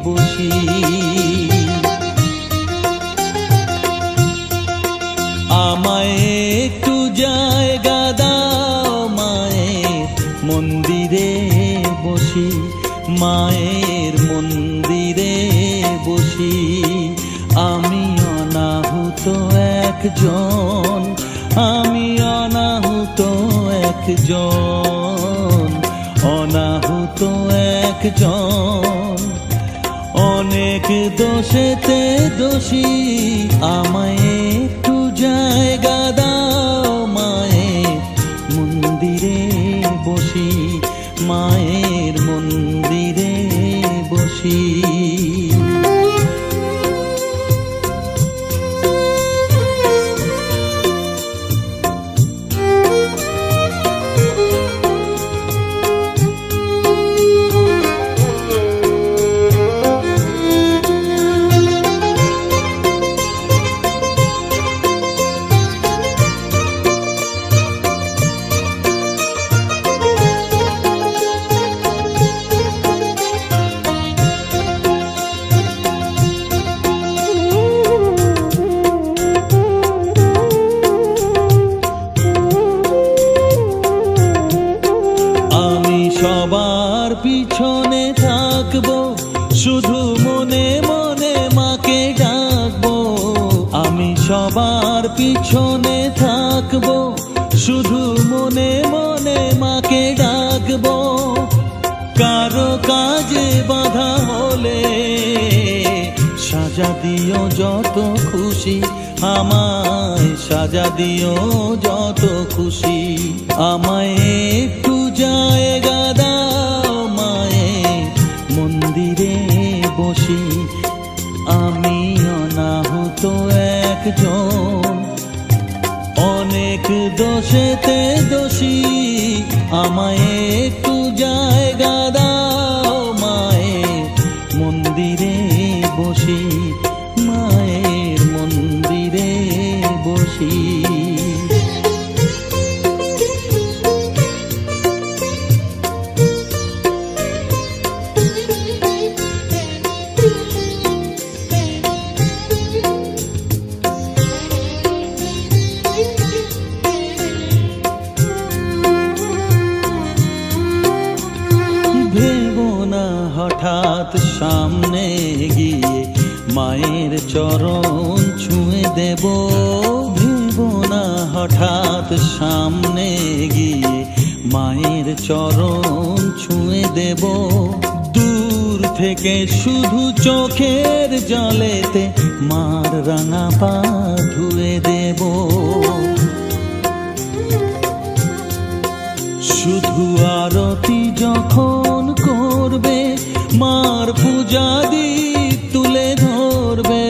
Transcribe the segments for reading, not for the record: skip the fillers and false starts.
বসি। আমায় একটু জায়গা দাও মায়ের মন্দিরে বসি, মায়ের মন্দিরে বসি। আমি অনাহুত একজন, আমি অনাহুত একজন, অনাহুত একজন। অনেক দোষেতে দোষী, আমায় একটু জায়গা দাও মায়ের মন্দিরে বসি, মায়ের মন্দিরে বসি। সবার পিছনে থাকবো, শুধু মনে মনে মাকে ডাকবো। আমি সবার পিছনে থাকবো, শুধু মনে মনে মাকে ডাকবো। কারো কাজে বাধা হলে সাজা দিও যত খুশি, আমায় সাজা দিও যত খুশি। আমায় একটু জায়গা দাও মায়ের মন্দিরে বসি, আমি অনাহুত একজন। অনেক দোষেতে দোষী, আমায় একটু জায়গা দাও মায়ের মন্দিরে বসি, মায়ের মন্দিরে বসি। হঠাৎ সামনে গিয়ে মায়ের চরণ ছুঁয়ে দেব, ভেবো না হঠাৎ সামনে গিয়ে মায়ের চরণ ছুঁয়ে দেব। দূর থেকে শুধু চোখের জলেতে মার রাঙা পা ধুয়ে দেব। শুধু আরতি যখন করবে, মার পূজা দীপ তুলে ধরবে।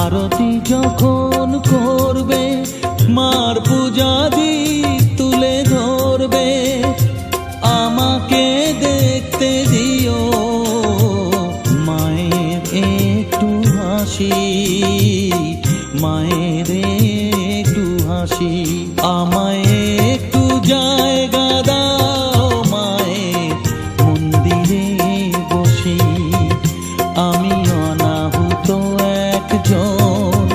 আরতি যখন করবে, মার পূজা দীপ তুলে ধরবে। আমাকে দেখতে দিও মায়ের একটু হাসি, মায়ের একটু হাসি। আমায় একটু জায়গা দাও মায়ের মন্দিরে বসি, আমি অনাহুত একজন,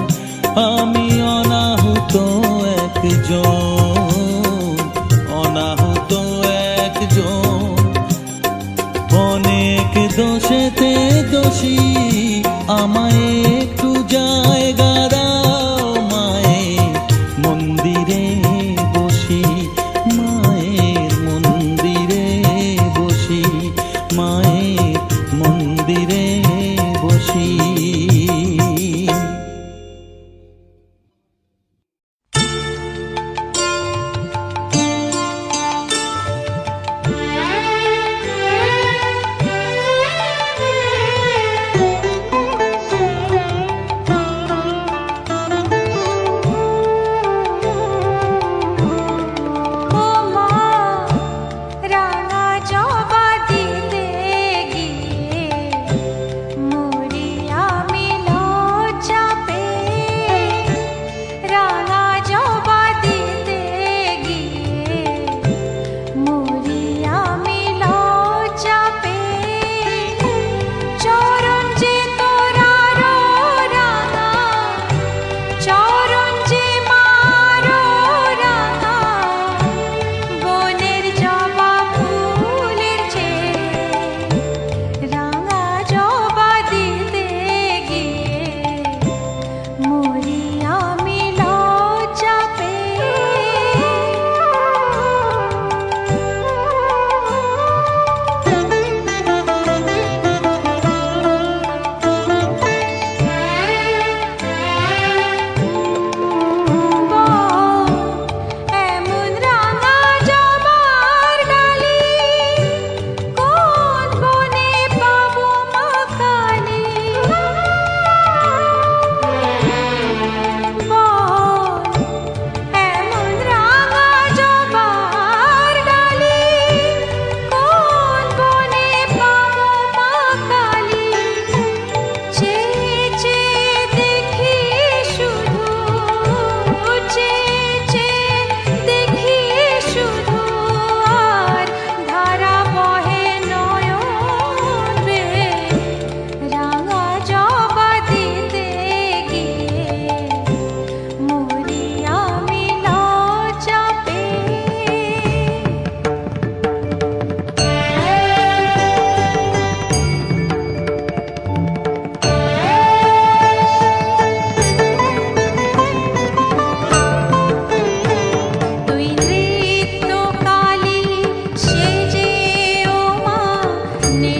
আমি অনাহুত একজন, অনাহুত একজন। অনেক দোষেতে দোষী, আমায় একটু জায়গা দাও মায়ের মন্দিরে বসি, মায়ের মন্দিরে বসি, মায়ের মন্দিরে বসি।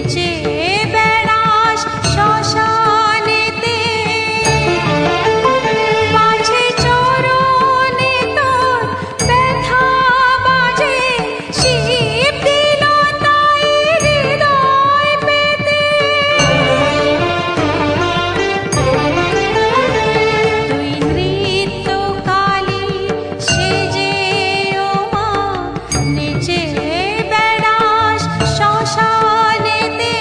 নেচে বেড়াস শ্মশানেতে, পাছে চরণে তোর ব্যথা বাজে, শিব দিল তাই হৃদয় পেতে। তুই নৃত্যকালী সেজে ও মা নেচে বেড়াস শ্মশানেতে।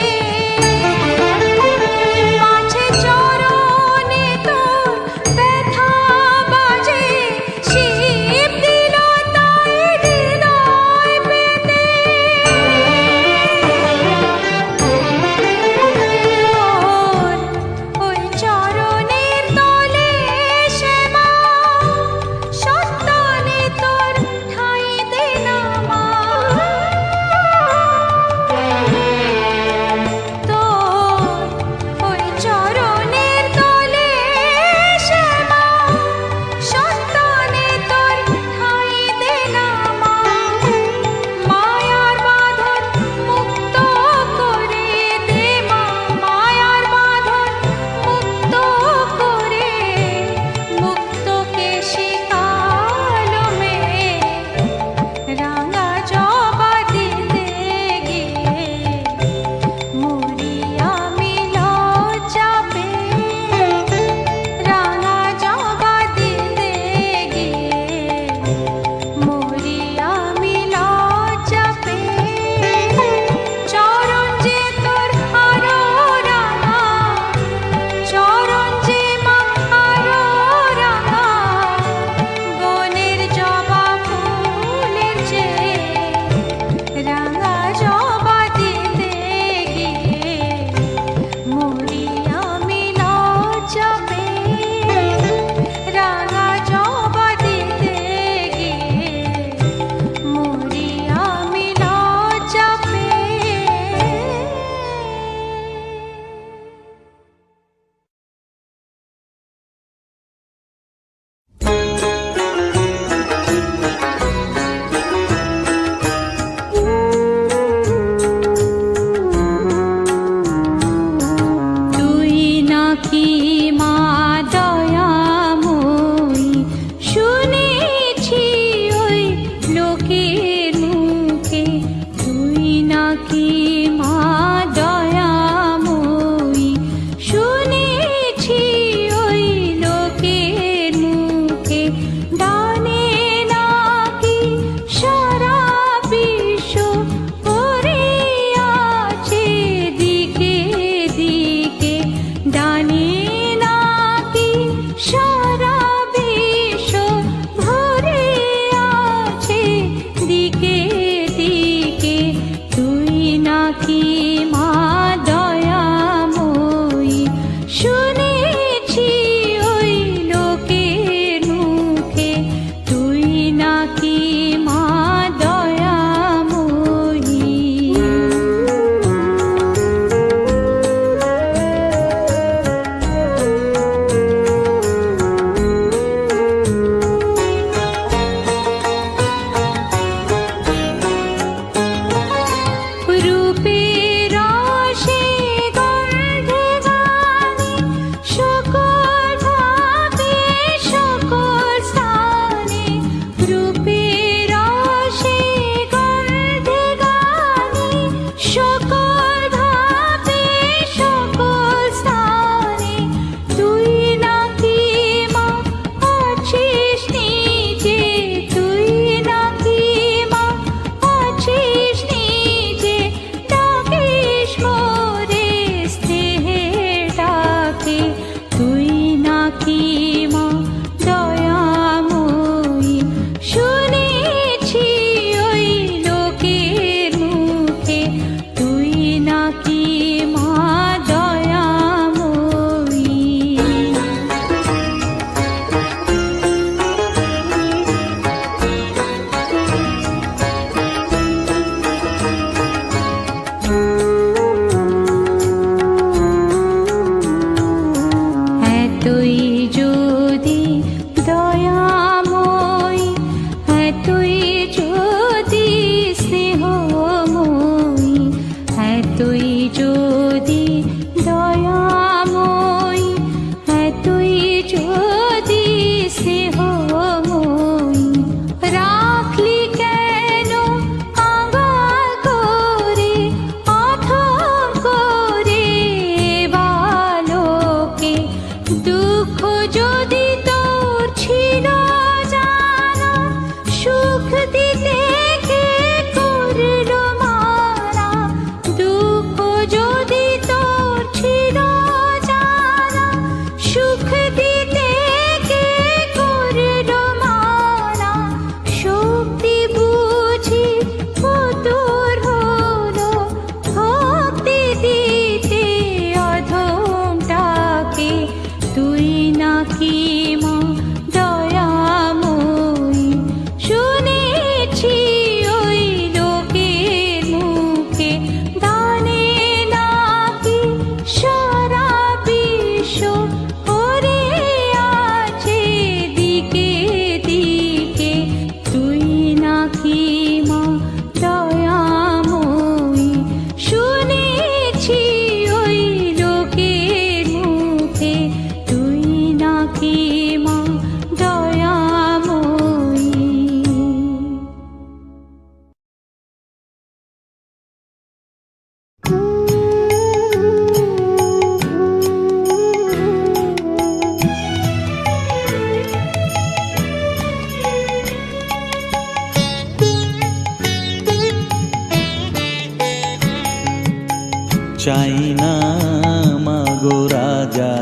মাগো রাজা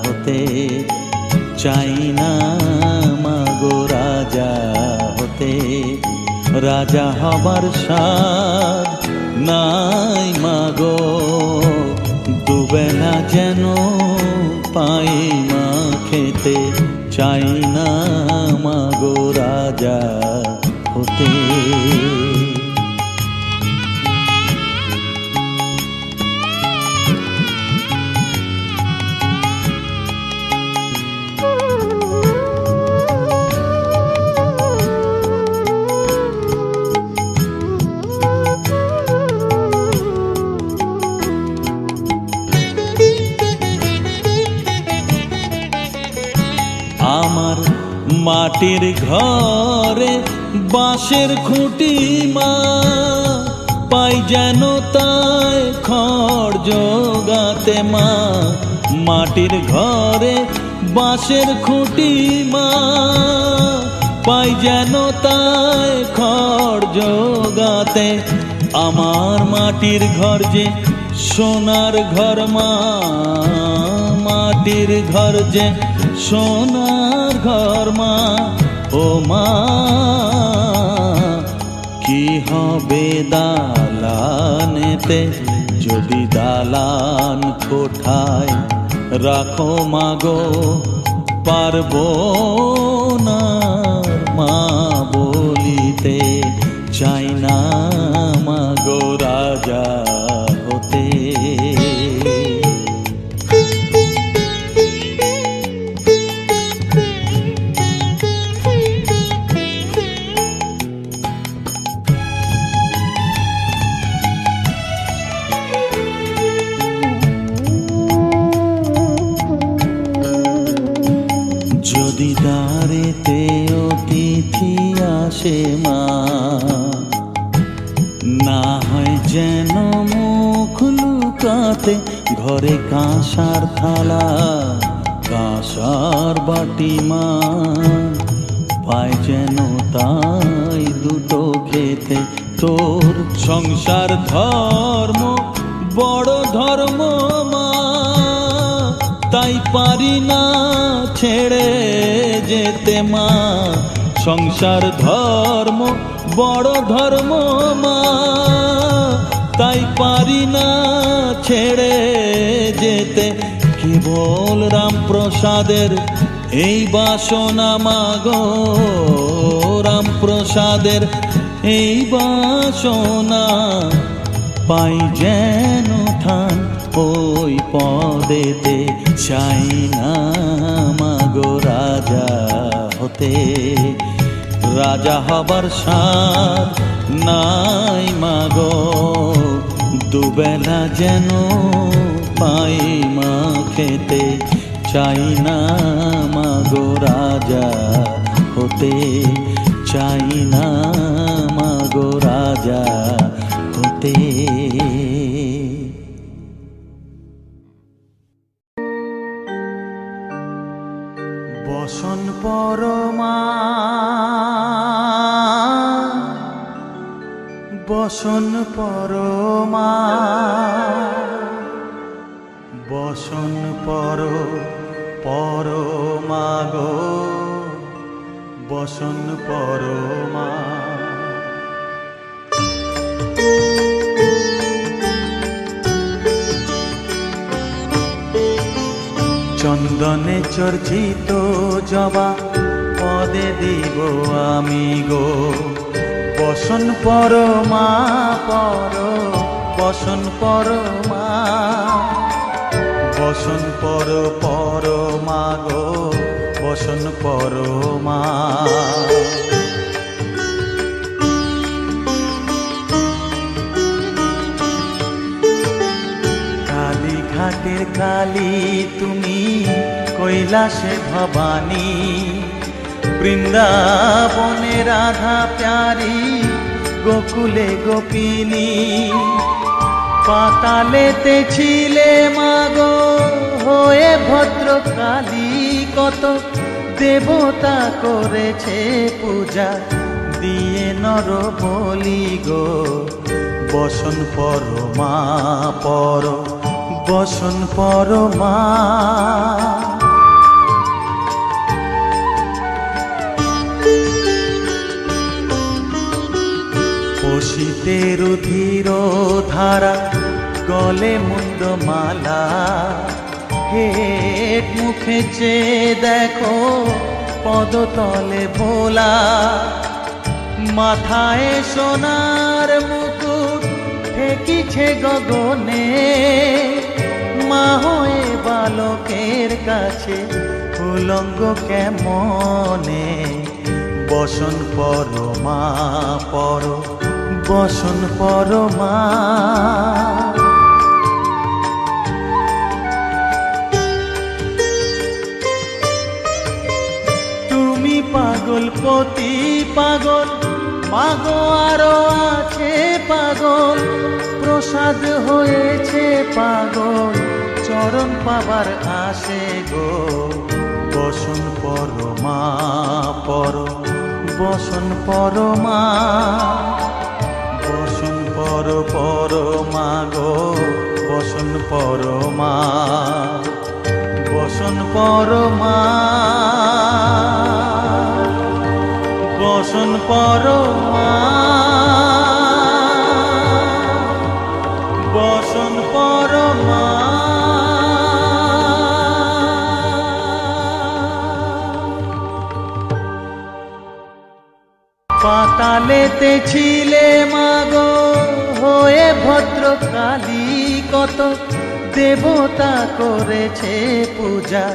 হতে, চাই না মাগো রাজা হতে। রাজা হবার স্বাদ নাই মাগো, দুবেলা যেন পাই মা খেতে, চাই না মাগো রাজা হতে। আমার মাটির ঘরে বাঁশের খুঁটি মা, পাই যেন তাই খড় জোগাতে মা। মাটির ঘরে বাঁশের খুঁটি মা, পাই যেন তাই খড় জোগাতে। আমার মাটির ঘর যে সোনার ঘর মা, মাটির ঘর যে সোনার ঘর মা। ও মা কি হবে দালানেতে, যদি দালান কোঠায় রাখো মাগো, পারবো না মা বলিতে, চাই না মাগো রাজা হতে। যদি দ্বারেতে অতিথি আসে মা, না হয় যেন মুখ লুকাতে, ঘরে কাঁসার থালা কাঁসার বাটি মা, পায় যেন তাই দুটো খেতে। তোর সংসার ধর্ম বড় ধর্ম মা, তাই পারি না ছেড়ে যেতে মা। সংসার ধর্ম বড় ধর্ম মা, তাই পারি না ছেড়ে যেতে। কেবল রামপ্রসাদের এই বাসনা মাগো, রামপ্রসাদের এই বাসনা, পাই যেন থান ওই পদেতে, চাই না মাগো রাজা হতে। রাজা হবার স্বাদ নাই মাগো, দুবেলা যেন পাই মা খেতে, চাই না মাগো রাজা হতে, চাই না মাগো রাজা হতে। বসন পরমা বসন পরমা, বসন পরমা গো, বসন পরমা। চন্দনে চর্চিত জবা পদে দিব আমি গো, বসন পরমা বসন পরমা, বসন পরমা গো, বসন পরমা। কালীঘাটের কালী তুমি, কৈলাসে ভবানী, বৃন্দাবনে রাধা প্যারি, গোকুলে গোপিনী। পাতালেতে ছিলে মাগো হয়ে ভদ্রকালী, কত দেবতা করেছে পূজা দিয়ে নর বলি গো, বসন পরমা বসন পরমা। পশিতে রুধির ধারা, গলে মুন্ড মালা, হেট মুখে চেয়ে দেখো পদতলে ভোলা। মাথায় সোনার মুকুট ঠেকিছে গগনে, মা হয়ে বালকের কাছে উলঙ্গ কেমনে। বসন পরমা পর, বসন পরমা। তুমি পাগল পতি পাগল, মাগো আরো আছে পাগল, প্রসাদ হয়েছে পাগল, চরণ পাবার আসে গো। বসন পরমা পর, বসন পরমা। বসন পর পরমা গো, বসন পরমা। বসন পরমা, বসন পরমা, বসন পরমা। পাতালেতে ছিলে মাগো হয়ে ভদ্রকালী, কত দেবতা করেছে পূজা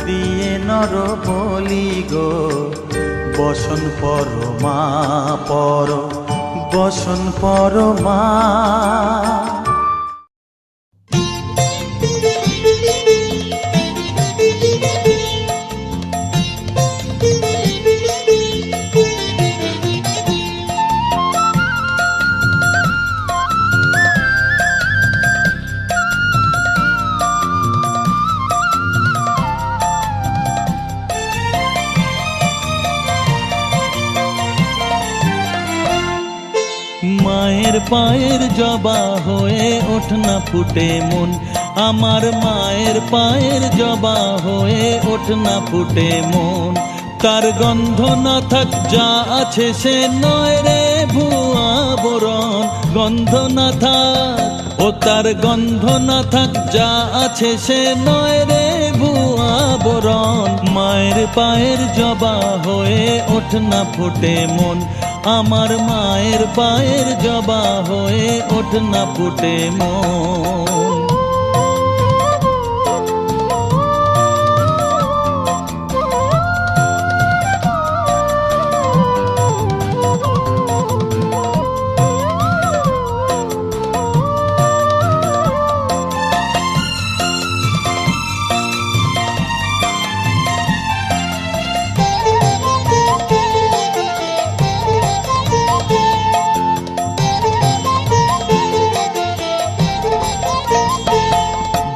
দিয়ে নর বলি গো। বসন পরমা পর, বসন পরমা। মায়ের পায়ের জবা হয়ে ওঠ না ফুটে মন, আমার মায়ের পায়ের জবা হয়ে ওঠ না ফুটে মন। তার গন্ধ না থাক যা আছে সে নয় রে ভুয়া বরণ, গন্ধ না থাক ও তার গন্ধ না থাক যা আছে সে নয় রে ভুয়া বরণ। মায়ের পায়ের জবা হয়ে ওঠ না ফুটে মন, আমার মায়ের পায়ের জবা হয়ে ওঠ না ফুটে মন।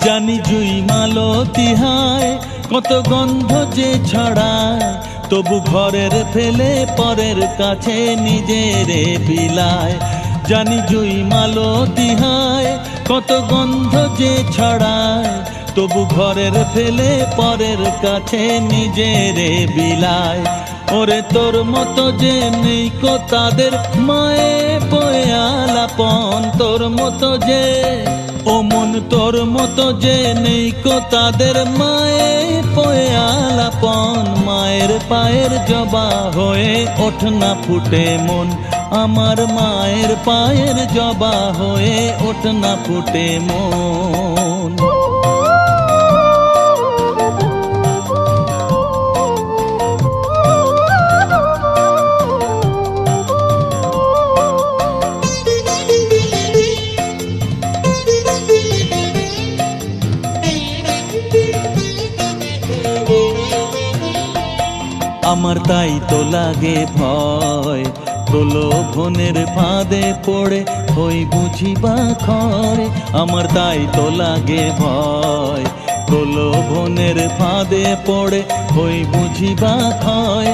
জানি জুই মালতী হায় কত গন্ধ যে ছড়ায়, তবু ঘরের ফেলে পরের কাছে নিজেরে বিলায়। জানি জুই মালতী হায় কত গন্ধ যে ছড়ায়, তবু ঘরের ফেলে পরের কাছে নিজেরে বিলায়। ওরে তোর মতো যে নেই কো তাদের মায়ে বয়ে আলাপন, তোর মতো যে ও মন তোর মতো যে নেই কো তাদের মায়ে পয়ে আলাপন। মায়ের পায়ের জবা হয়ে ওঠ না ফুটে মন, আমার মায়ের পায়ের জবা হয়ে ওঠ না ফুটে মন। আমার তাই তো লাগে ভয়, প্রলোভনের ফাঁদে পড়ে হই বুঝিবা খরে। আমার তাই তো লাগে ভয়, প্রলোভনের ফাঁদে পড়ে হই বুঝিবা ক্ষয়।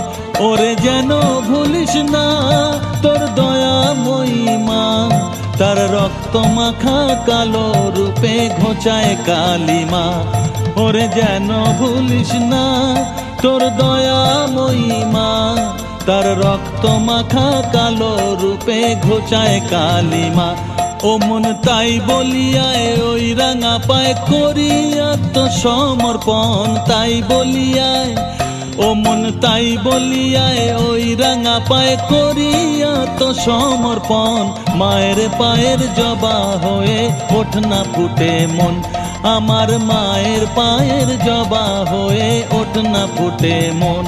ওরে যেন ভুলিস না তোর দয়াময়ী মা, তার রক্ত মাখা কালো রূপে ঘোচায় কালিমা। ওরে যেন ভুলিস না তোর দয়াময়ী মা, তার রক্ত মাখা কালো রূপে ঘোচায় কালিমা। ও মন তাই বলিয়ায় ওই রাঙা পায় করি আত্মসমর্পণ, তাই বলিয়ায় ও মন তাই বলিয়ায় ওই রাঙা পায় করি আত্মসমর্পণ। মায়ের পায়ের জবা হয়ে ওঠ না ফুটে মন, আমার মায়ের পায়ের জবা হয়ে ওঠ না ফুটে মন।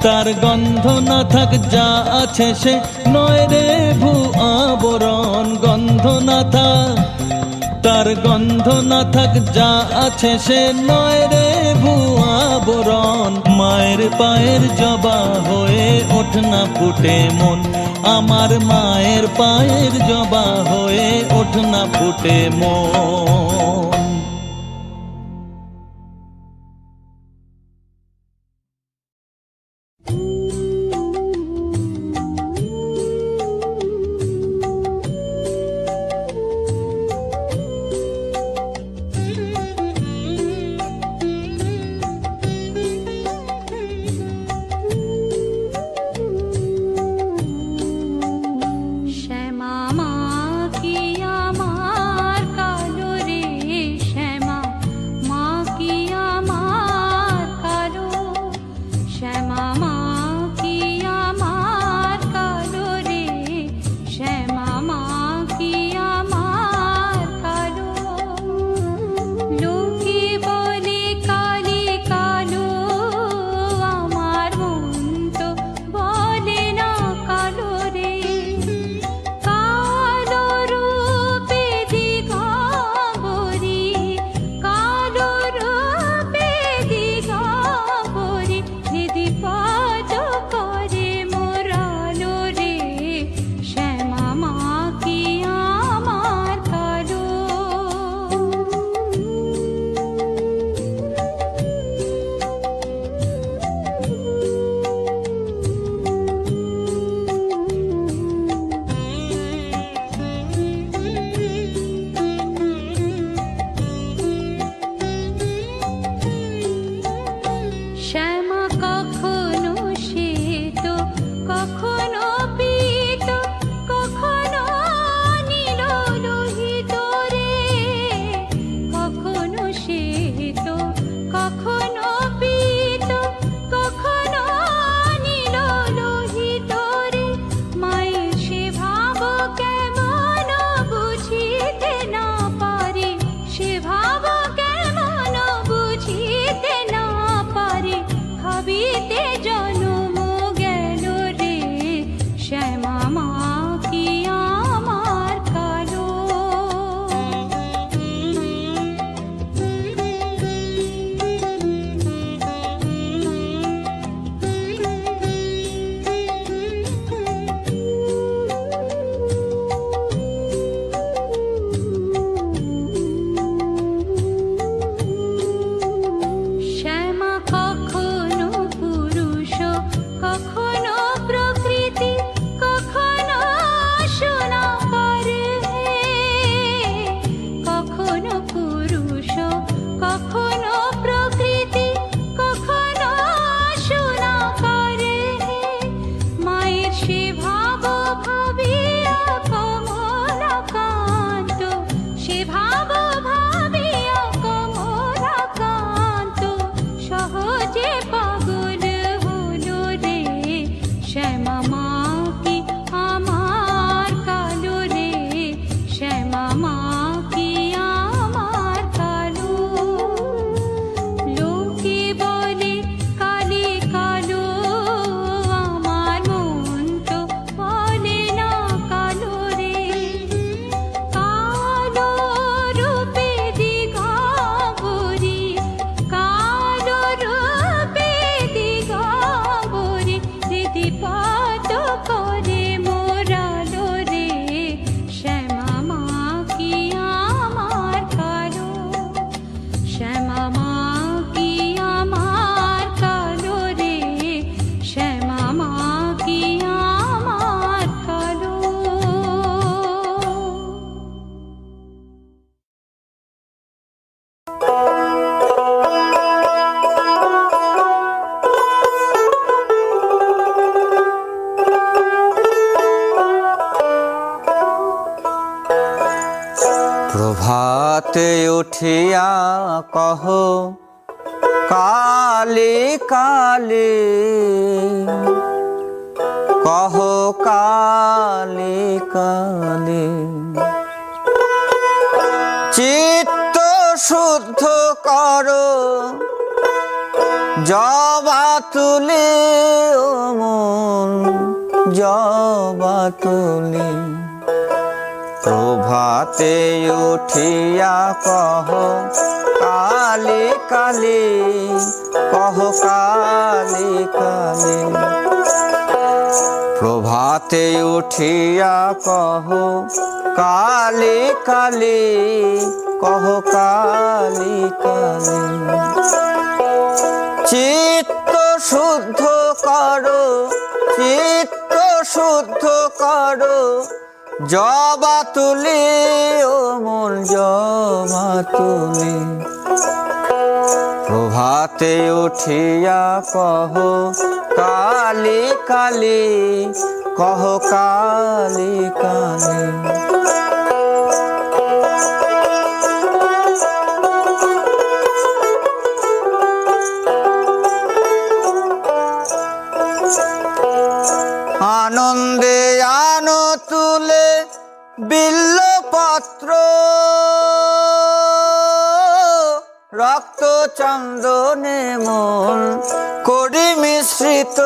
তার গন্ধ না থাক যা আছে সে নয় রে ভূ আবরণ, গন্ধ না থাক তার গন্ধ না থাক যা আছে সে নয় রে ভূ আবরণ। মায়ের পায়ের জবা হয়ে ওঠ না ফুটে মন, আমার মায়ের পায়ের জবা হয়ে ওঠ না ফুটে মন। প্রভাতে উঠিয়া কহ কালী কালী, কহ কালী কালী। চিত্ত শুদ্ধ করো জবা তুলি, ও মন জবা তুলি। প্রভাতে উঠিয়া কহ কালী কালী, কহ কালী কালী। প্রভাতে উঠিয়া কহ কালী কালী, কহ কালী কালী। চিত্ত শুদ্ধ করো, চিত্ত শুদ্ধ করো জবা তুলি, ও মন জবা তুলি। প্রভাতে উঠিয়া কহ কালী কালী, কহ কালী কালী। আনন্দে আনো তুলে বিল্লপত্র, রক্ত চন্দনে মন করি মিশ্রিত।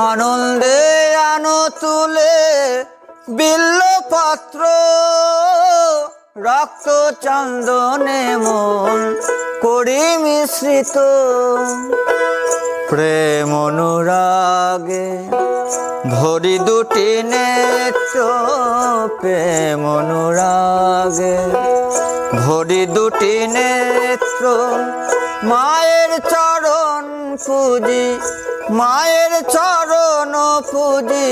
আনন্দে আনো তুলে বিল্লপত্র, রক্ত চন্দনে মন করি মিশ্রিত। প্রেম অনুরাগে ভরি দুটি নেত্র, প্রেম অনুরাগে ভরি দুটি নেত্র। মায়ের চরণ পুজি, মায়ের চরণ পুজি,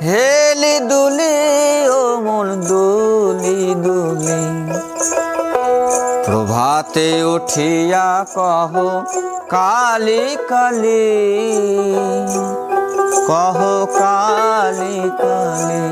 হেলি দুলি, ও মন দুলি দুলি। প্রভাতে উঠিয়া কহ কালী কালী, কহ কালী কালী।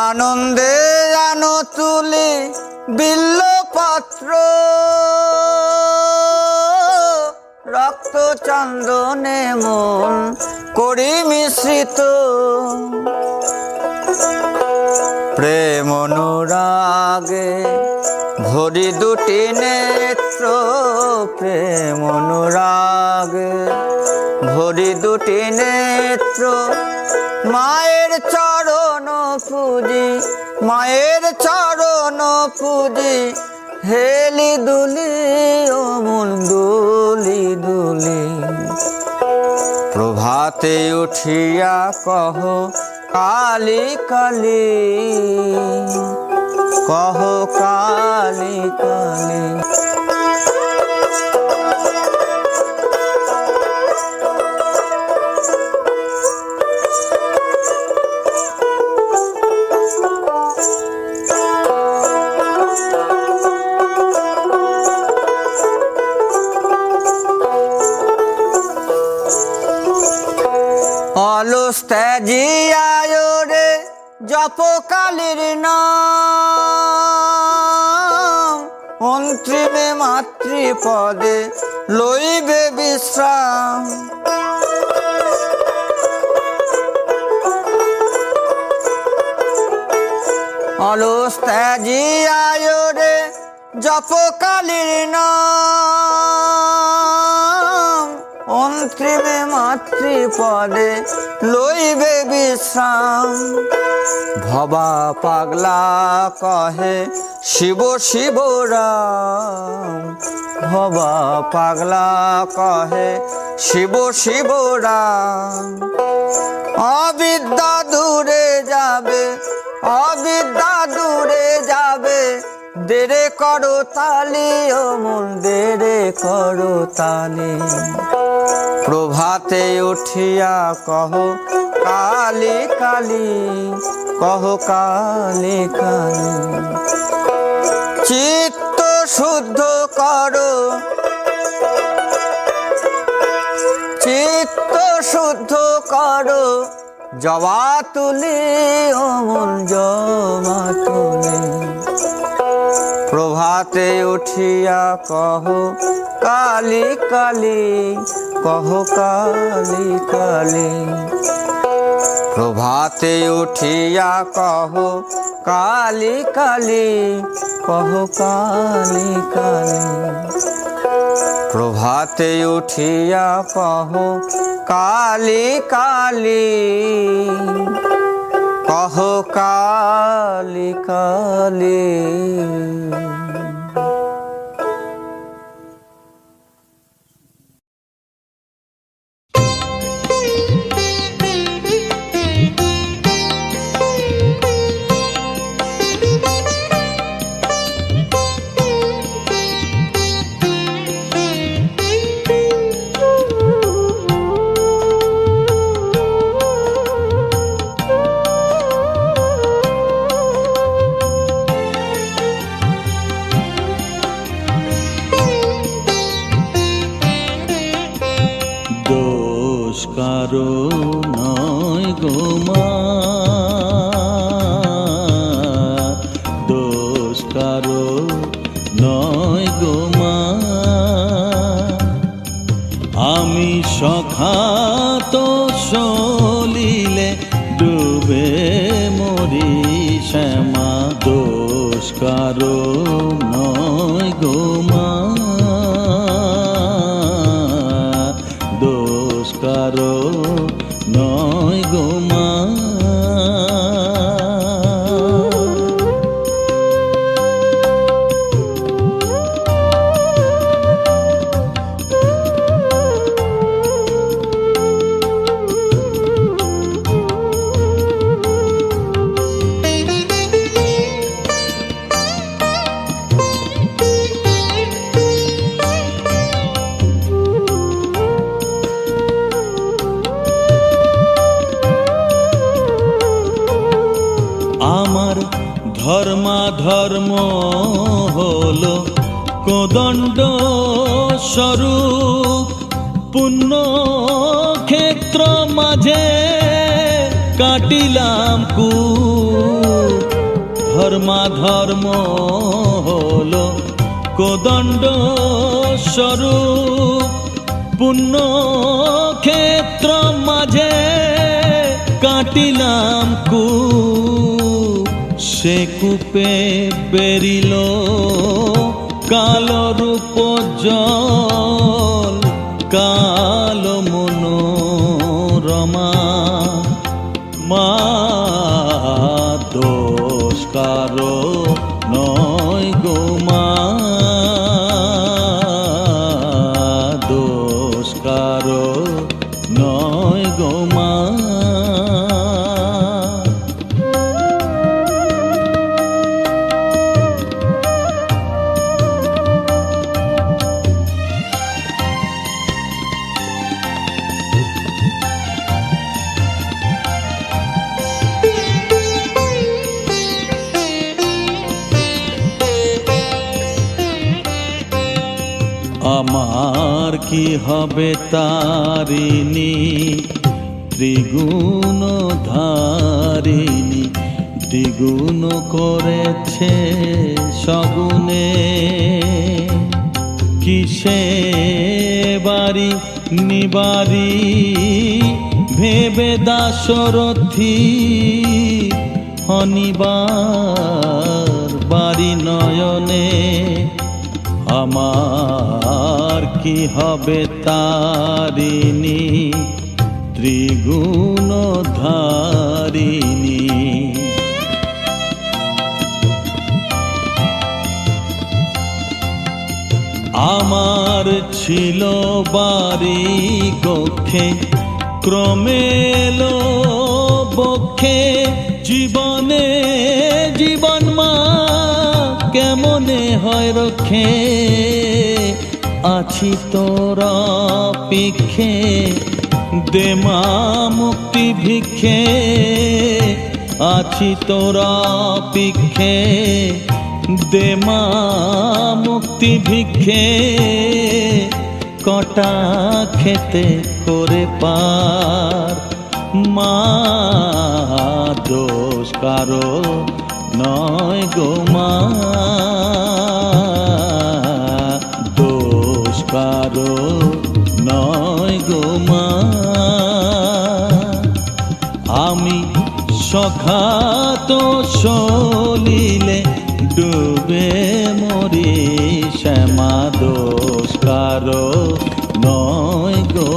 আনন্দে আনো তুলি বিল্লপত্র, রক্ত চন্দনে মন করি মিশ্রিত। প্রেম অনুরাগে ভরি দুটি নেত্র, প্রেম অনুরাগে ভরি দুটি নেত্র। মায়ের চরণ পুজি, মায়ের চরণ পুজি, হেলি দুলি, ও মন দুলি দুলি। প্রভাতে উঠিয়া কহ কালী কালী, কহ কালী কালী। অলস ত্যাজিয়ায় রে জপ কালীর নাম, অন্তিমে মাতৃপদে লইবে বিশ্রাম। অলস ত্যাজিয়ায় রে জপ কালীর নাম, অন্তিমে মাতৃপদে লইবে বিশ্রাম। ভবা পাগলা কহে শিব শিব রাম, ভবা পাগলা কহে শিব শিব রাম। অবিদ্যা দূরে যাবে, অবিদ্যা দূরে যাবে। দেরে করো তালি ও মন, দেরে করো তালি। প্রভাতে উঠিয়া কহ কালি কালি, কহ কালি কালি। চিত্ত শুদ্ধ করো, চিত্ত শুদ্ধ করো। জবা তুলি ও মন, জবা তুলি। প্রভাতে উঠিয়া কহ কালি কালি, কহ কালি কালি। প্রভাতে উঠিয়া কহ কালি কালি, কহ কালি কালি। প্রভাতে উঠিয়া কহ কালি কালি, কহ কালি কালি। দোষ কারো নয় গো মা, দোষ কারো নয় গো মা। আমি সখা তো সলিলে ডুবে মরি শ্যামা। দোষ কারো নয় গো মা, দোষ কারো নয় গো মা। আমার ধর্মাধর্ম হলো কোদণ্ড স্বরূপ। পুণ্য ক্ষেত্র মাঝে কাটিলাম কূপ। ধর্মাধর্ম হলো কোদণ্ড স্বরূপ। পুণ্য ক্ষেত্র মাঝে কাটিলাম কূপ। সে কূপে বেরিল কালো রূপ জল, কালো মনোরমা। মা দোষ কারো নয় গো মা, দোষ কারো নয় গো মা। আমার কি হবে তারিণী, ত্রিগুণ ধারিণী। দ্বিগুণ করেছে সগুণে, কিসে বাড়ি নিবারি ভেবে দাশরথী। অনিবার বাড়ি নয়নে, আমার কি হবে তারিণী, ত্রিগুণ ধারিণী। আমার ছিল বাড়ি কক্ষে, ক্রমে এলো বক্ষে জীবনে জীবন মা কেমনে হয় রক্ষে আছি তোরা পিক্ষে দে মা মুক্তি ভিক্ষে আছি তোরা পিক্ষে দে মা মুক্তি ভিক্ষে কটা খেতে করে পার মা দোষ কারো নয় গো মা দোষ কারো নয় গো মা আমি সখাত সলিলে ডুবে মরি শ্যামা দোষ কারো নয় গো